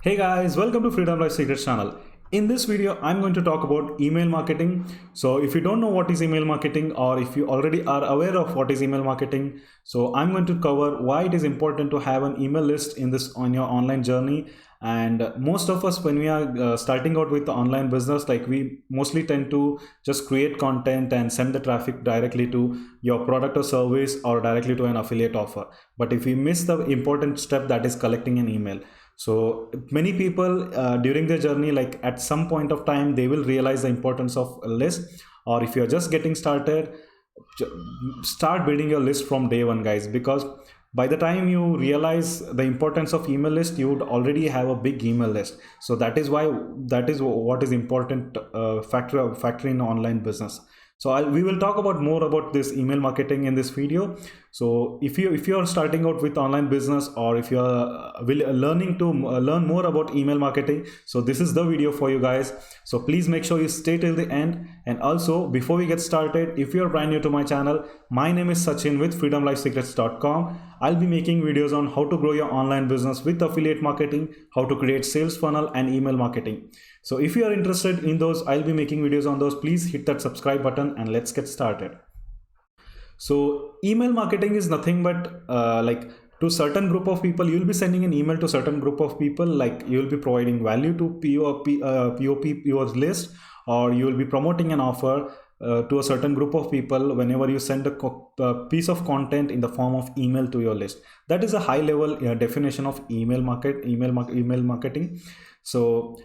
Hey guys, welcome to Freedom Life Secrets channel. In this video, I'm going to talk about email marketing. So if you don't know what is email marketing, or if you already are aware of what is email marketing, so I'm going to cover why it is important to have an email list in this on your online journey. And most of us, when we are starting out with the online business, like we mostly tend to just create content and send the traffic directly to your product or service or directly to an affiliate offer. But if we miss the important step, that is collecting an email. So many people during their journey, like at some point of time, they will realize the importance of a list. Or if you're just getting started, start building your list from day one, guys, because by the time you realize the importance of email list, you would already have a big email list. So that is what is important factor in online business. So we will talk about more about this email marketing in this video. So if you are starting out with online business, or if you are learning to learn more about email marketing, so this is the video for you guys. So please make sure you stay till the end. And also, before we get started, if you are brand new to my channel, my name is Sachin with freedomlifesecrets.com. I'll be making videos on how to grow your online business with affiliate marketing, how to create sales funnel and email marketing. So if you are interested in those, I'll be making videos on those. Please hit that subscribe button and let's get started. So email marketing is nothing but like to certain group of people, you'll be sending an email to certain group of people, like you'll be providing value to your list, or you will be promoting an offer to a certain group of people whenever you send a piece of content in the form of email to your list. That is a high level definition of email marketing. So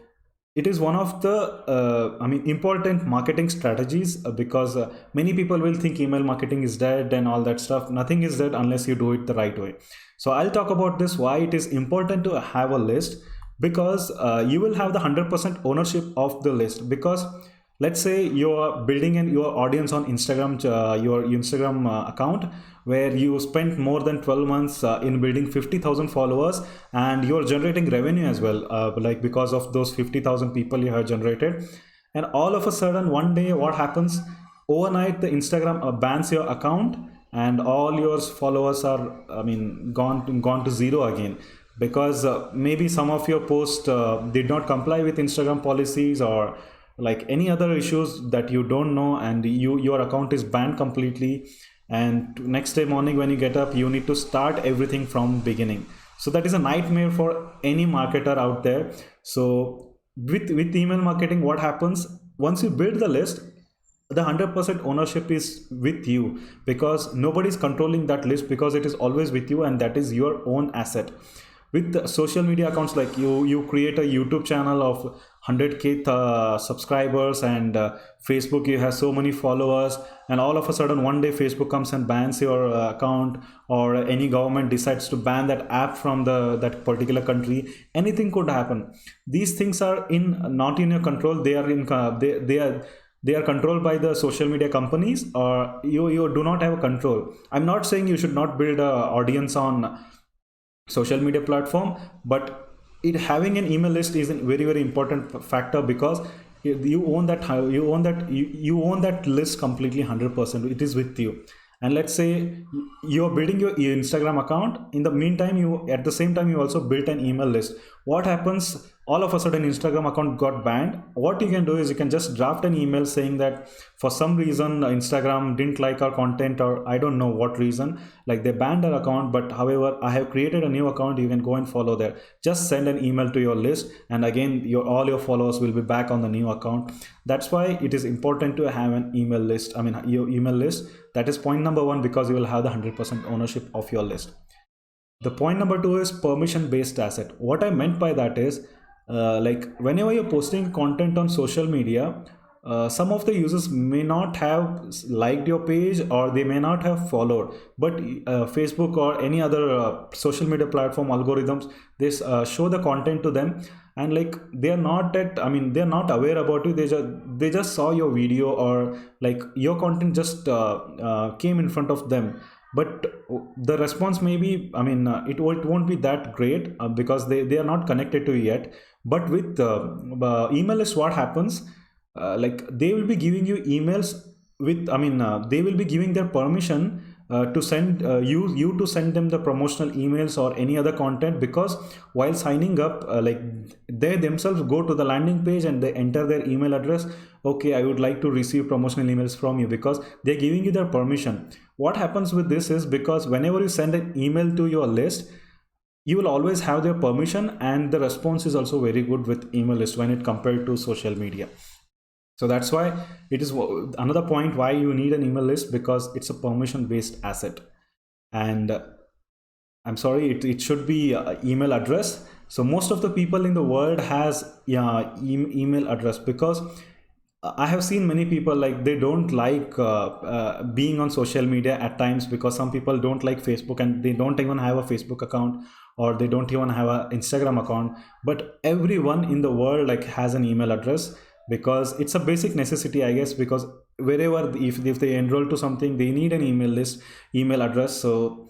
it is one of the important marketing strategies, because many people will think email marketing is dead and all that stuff. Nothing is dead unless you do it the right way. So I'll talk about this, why it is important to have a list, because you will have the 100% ownership of the list. Because let's say you are building your audience on Instagram, your Instagram account, where you spent more than 12 months in building 50,000 followers, and you're generating revenue as well, like because of those 50,000 people you have generated. And all of a sudden, one day, what happens? Overnight, the Instagram bans your account, and all your followers are, gone to zero again, because maybe some of your posts did not comply with Instagram policies, or like any other issues that you don't know, and your account is banned completely. And next day morning when you get up, you need to start everything from beginning. So that is a nightmare for any marketer out there. So with email marketing, what happens? Once you build the list, the 100% ownership is with you, because nobody is controlling that list, because it is always with you, and that is your own asset. With the social media accounts, like you create a YouTube channel of 100k subscribers, and Facebook, you have so many followers, and all of a sudden one day Facebook comes and bans your account, or any government decides to ban that app from that particular country. Anything could happen. These things are not in your control. They are in they are controlled by the social media companies, or you do not have control. I'm not saying you should not build a audience on social media platform, but having an email list is a very important factor, because you own that list completely 100%. It is with you. And let's say you're building your Instagram account. In the meantime, at the same time, you also built an email list. What happens? All of a sudden Instagram account got banned. What you can do is you can just draft an email saying that for some reason Instagram didn't like our content, or I don't know what reason, like they banned our account, but however I have created a new account. You can go and follow there. Just send an email to your list, and again all your followers will be back on the new account. That's why it is important to have an email list. Your email list. That is point number one, because you will have the 100% ownership of your list. The point number two is permission based asset. What I meant by that is, like whenever you're posting content on social media, some of the users may not have liked your page, or they may not have followed, but Facebook or any other social media platform algorithms, they show the content to them, and like they are not they're not aware about you. They just saw your video, or like your content just came in front of them, but the response may be, it won't be that great, because they are not connected to you yet. But with email list, what happens? Like they will be giving you emails with they will be giving their permission to send you to send them the promotional emails or any other content, because while signing up, like they themselves go to the landing page and they enter their email address. Okay, I would like to receive promotional emails from you, because they're giving you their permission. What happens with this is, because whenever you send an email to your list, you will always have their permission, and the response is also very good with email list when it compared to social media. So that's why it is another point why you need an email list, because it's a permission based asset. And I'm sorry, it should be email address. So most of the people in the world has, yeah, email address, because I have seen many people, like they don't like being on social media at times, because some people don't like Facebook and they don't even have a Facebook account, or they don't even have an Instagram account. But everyone in the world like has an email address, because it's a basic necessity, I guess, because wherever, if they enroll to something, they need an email list, email address. So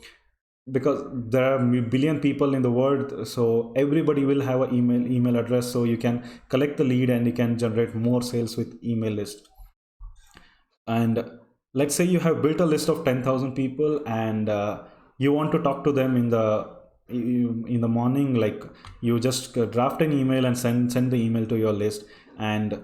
because there are billion people in the world, so everybody will have an email address, so you can collect the lead and you can generate more sales with email list. And let's say you have built a list of 10,000 people, and you want to talk to them in the morning. Like you just draft an email and send the email to your list. And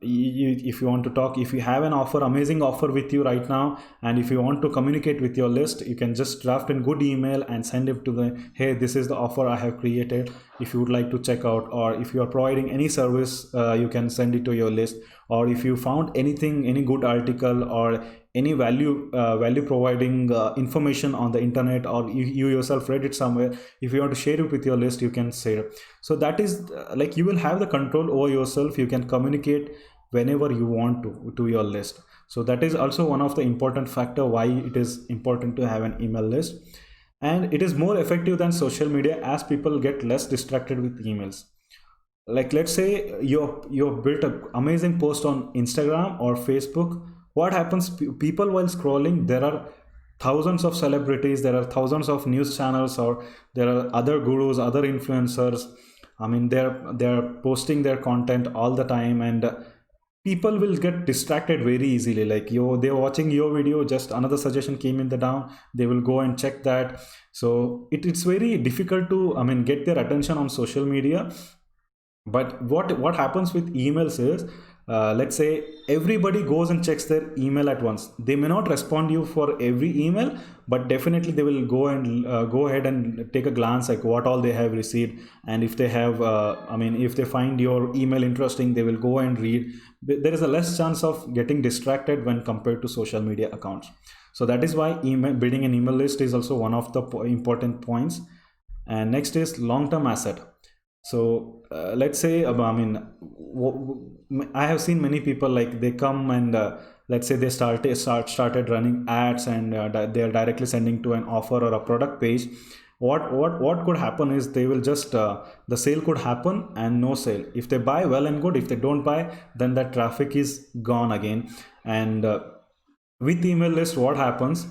if you want to talk, if you have an offer, amazing offer with you right now, and if you want to communicate with your list, you can just draft a good email and send it to them. Hey, this is the offer I have created, if you would like to check out. Or if you are providing any service, you can send it to your list. Or if you found anything, any good article or any value providing information on the internet, or you yourself read it somewhere, if you want to share it with your list, you can share. So that is like you will have the control over yourself. You can communicate whenever you want to your list. So that is also one of the important factor why it is important to have an email list. And it is more effective than social media, as people get less distracted with emails. Like let's say you've built an amazing post on Instagram or Facebook. What happens, people while scrolling, there are thousands of celebrities, there are thousands of news channels, or there are other gurus, other influencers. I mean, they're posting their content all the time, and people will get distracted very easily. Like they're watching your video, just another suggestion came in the down, they will go and check that. So it's very difficult to, I mean, get their attention on social media. But what happens with emails is, let's say everybody goes and checks their email at once. They may not respond you for every email, but definitely they will go and go ahead and take a glance like what all they have received. And if they have I mean, if they find your email interesting, they will go and read. There is a less chance of getting distracted when compared to social media accounts. So that is why building an email list is also one of the important points. And next is long-term asset. So let's say, I mean, I have seen many people, like they come and let's say they started running ads, and they are directly sending to an offer or a product page. What could happen is, they will just the sale could happen and no sale. If they buy, well and good. If they don't buy, then that traffic is gone again. And with email list, what happens,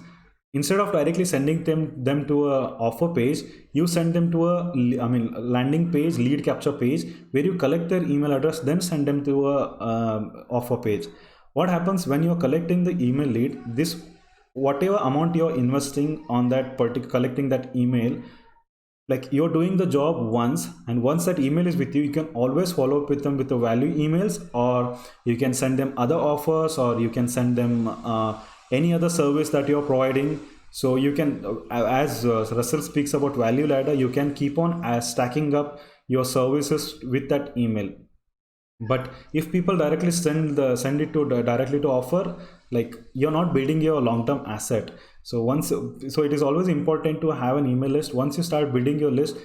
instead of directly sending them to a offer page, you send them to a, I mean, landing page, lead capture page, where you collect their email address, then send them to a offer page. What happens when you're collecting the email lead, this whatever amount you're investing on that particular collecting that email, like you're doing the job once, and once that email is with you, you can always follow up with them with the value emails, or you can send them other offers, or you can send them any other service that you're providing. So you can, as Russell speaks about value ladder, you can keep on stacking up your services with that email. But if people directly send it to directly to offer, like you're not building your long-term asset. So it is always important to have an email list. Once you start building your list,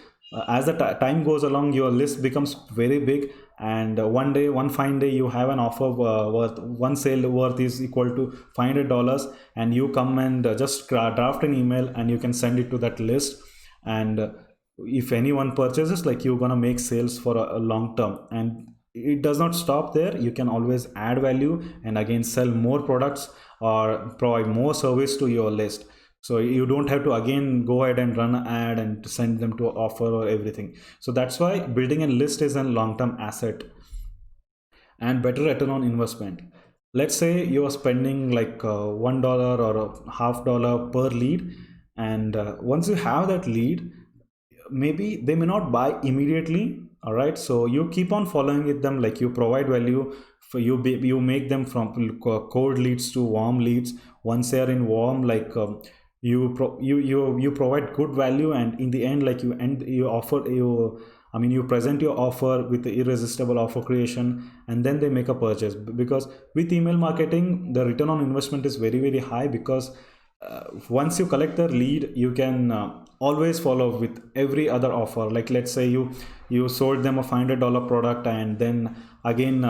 as the time goes along, your list becomes very big. And one fine day, you have an offer worth, one sale worth is equal to $500, and you come and just draft an email and you can send it to that list. And if anyone purchases, like you're gonna make sales for a long term. And it does not stop there. You can always add value and again sell more products or provide more service to your list. So you don't have to again go ahead and run an ad and send them to offer or everything. So that's why building a list is a long-term asset and better return on investment. let's say you are spending like $1 or a half dollar per lead, and once you have that lead, maybe they may not buy immediately. All right, so you keep on following with them, like you provide value for you make them from cold leads to warm leads. Once they are in warm, like you provide good value, and in the end, like you offer you I mean, you present your offer with the irresistible offer creation, and then they make a purchase. Because with email marketing, the return on investment is very, very high, because once you collect the lead, you can always follow up with every other offer. Like, let's say you sold them a $500 product, and then again,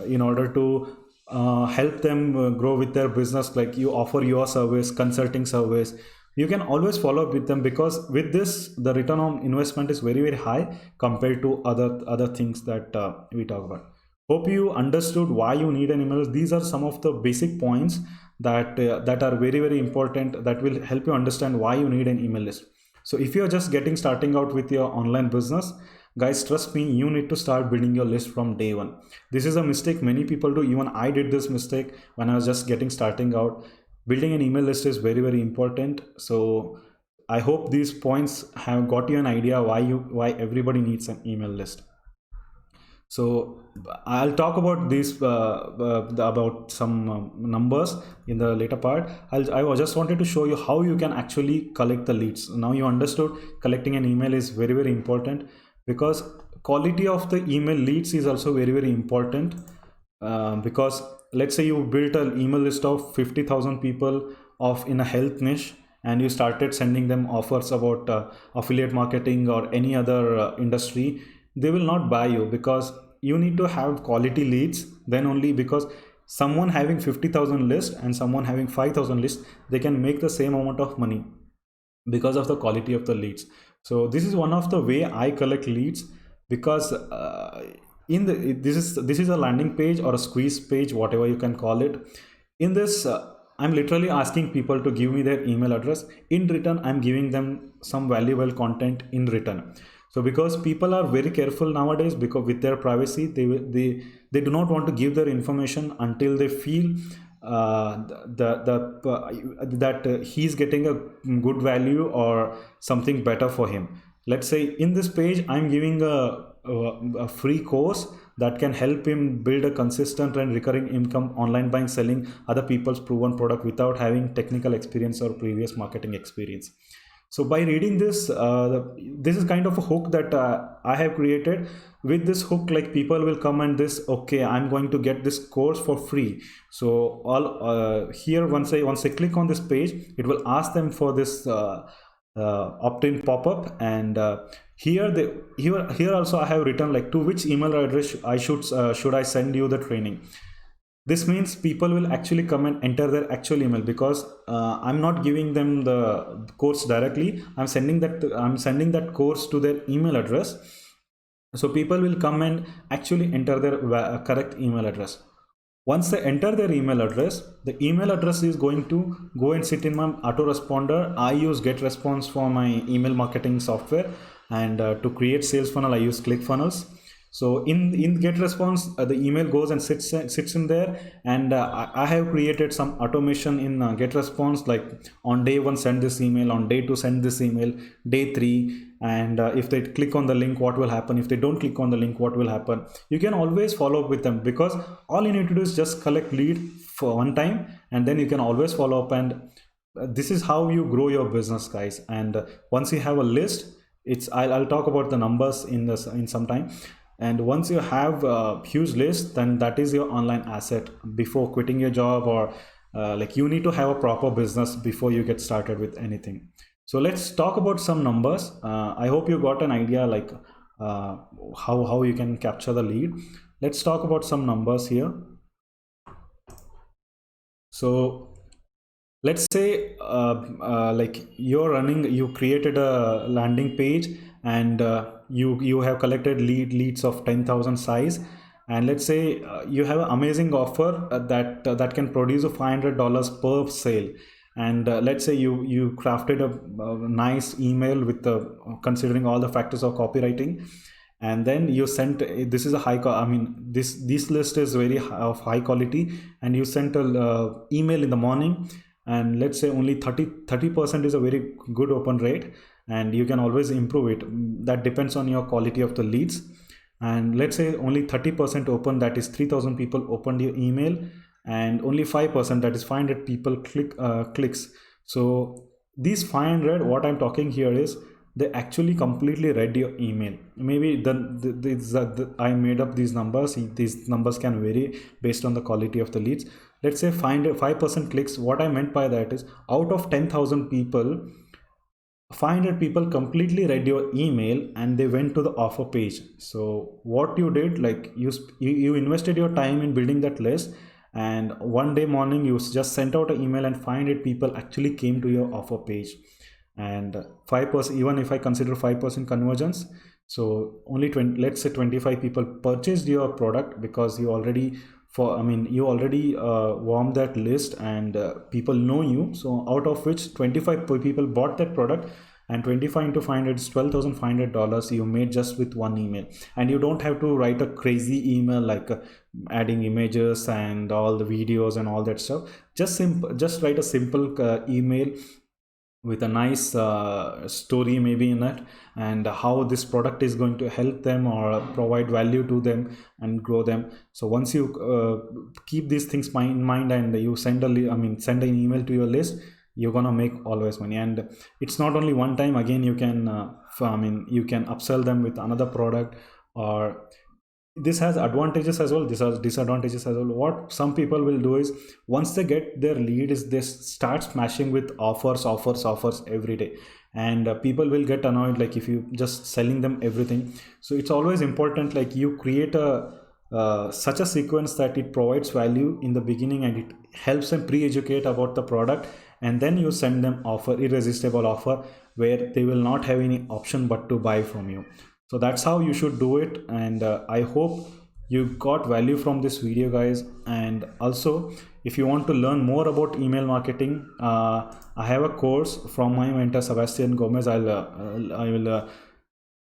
in order to help them grow with their business, like you offer your service, consulting service, you can always follow up with them, because with this, the return on investment is very, very high compared to other things that we talk about. Hope you understood why you need an email. These are some of the basic points that are very, very important, that will help you understand why you need an email list. So if you're just getting starting out with your online business, guys, trust me, you need to start building your list from day one. This is a mistake many people do. Even I did this mistake when I was just getting starting out. Building an email list is very, very important. So I hope these points have got you an idea why everybody needs an email list. So I'll talk about these about some numbers in the later part. I just wanted to show you how you can actually collect the leads. Now you understood collecting an email is very, very important, because quality of the email leads is also very, very important. Because let's say you built an email list of 50,000 people of in a health niche, and you started sending them offers about affiliate marketing or any other industry, they will not buy you, because you need to have quality leads. Then only, because someone having 50,000 lists and someone having 5,000 lists, they can make the same amount of money because of the quality of the leads. So this is one of the way I collect leads, because in the this is a landing page or a squeeze page, whatever you can call it. In this, I'm literally asking people to give me their email address. In return, I'm giving them some valuable content in return. So because people are very careful nowadays, because with their privacy, they do not want to give their information until they feel that he's getting a good value or something better for him. Let's say in this page, I'm giving a free course that can help him build a consistent and recurring income online by selling other people's proven product without having technical experience or previous marketing experience. So by reading this, this is kind of a hook that I have created. With this hook, like, people will come and this, okay, I'm going to get this course for free. So all here, once I click on this page, it will ask them for this opt-in pop-up, and here also I have written, like, to which email address I should I send you the training. This means people will actually come and enter their actual email, because I'm not giving them the course directly. I'm sending that course to their email address. So people will come and actually enter their correct email address. Once they enter their email address, the email address is going to go and sit in my autoresponder. I use Getresponse for my email marketing software, and to create sales funnel, I use Clickfunnels. So in Getresponse, the email goes and sits in there, and I have created some automation in Getresponse, like on day 1 send this email, on day 2 send this email, day 3, and if they click on the link, what will happen? If they don't click on the link, what will happen? You can always follow up with them, because all you need to do is just collect lead for one time, and then you can always follow up. And this is how you grow your business, guys. And once you have a list, I'll talk about the numbers in some time. And once you have a huge list, then that is your online asset before quitting your job, or like, you need to have a proper business before you get started with anything. So let's talk about some numbers. I hope you got an idea, like how you can capture the lead. Let's talk about some numbers here. So let's say like, you created a landing page, and you have collected leads of 10,000 size, and let's say you have an amazing offer that can produce a $500 per sale. And let's say you crafted a nice email with considering all the factors of copywriting, and then you sent, this is a I mean, this list is very of high quality, and you sent a email in the morning, and let's say only 30% is a very good open rate, and you can always improve it. That depends on your quality of the leads. And let's say only 30% open, that is 3000 people opened your email, and only 5%, that is 500 people clicks. So these 500, what I'm talking here is they actually completely read your email. Maybe I made up these numbers. These numbers can vary based on the quality of the leads. Let's say 5% clicks. What I meant by that is, out of 10,000 people, 500 people completely read your email and they went to the offer page. So what you did, like you invested your time in building that list, and one day morning you just sent out an email and 500 people actually came to your offer page. And 5%, even if I consider 5% conversions, so only 20, let's say 25 people purchased your product, because you already you already warmed that list, and people know you. So out of which 25 people bought that product, and 25 into 500 is $12,500 you made just with one email. And you don't have to write a crazy email like adding images and all the videos and all that stuff. Just write a simple email with a nice story maybe in it, and how this product is going to help them or provide value to them and grow them. So once you keep these things in mind, and you send send an email to your list, you're gonna make always money. And it's not only one time. Again, you can you can upsell them with another product, or this has advantages as well, this has disadvantages as well. What some people will do is, once they get their lead, is they start smashing with offers every day, and people will get annoyed, like if you just selling them everything. So it's always important, like you create a such a sequence that it provides value in the beginning, and it helps them pre-educate about the product, and then you send them irresistible offer, where they will not have any option but to buy from you. So that's how you should do it. And I hope you got value from this video, guys. And also, if you want to learn more about email marketing, I have a course from my mentor Sebastian Gomez. I will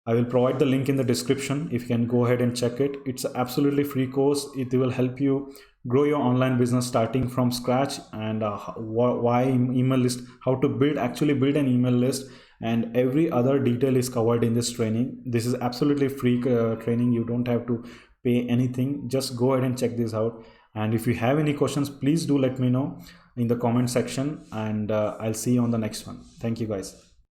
provide the link in the description. If you can go ahead and check it. It's an absolutely free course. It will help you grow your online business starting from scratch, and why email list, how to actually build an email list, and every other detail is covered in this training. This is absolutely free training. You don't have to pay anything. Just go ahead and check this out. And if you have any questions, please do let me know in the comment section, and I'll see you on the next one. Thank you, guys.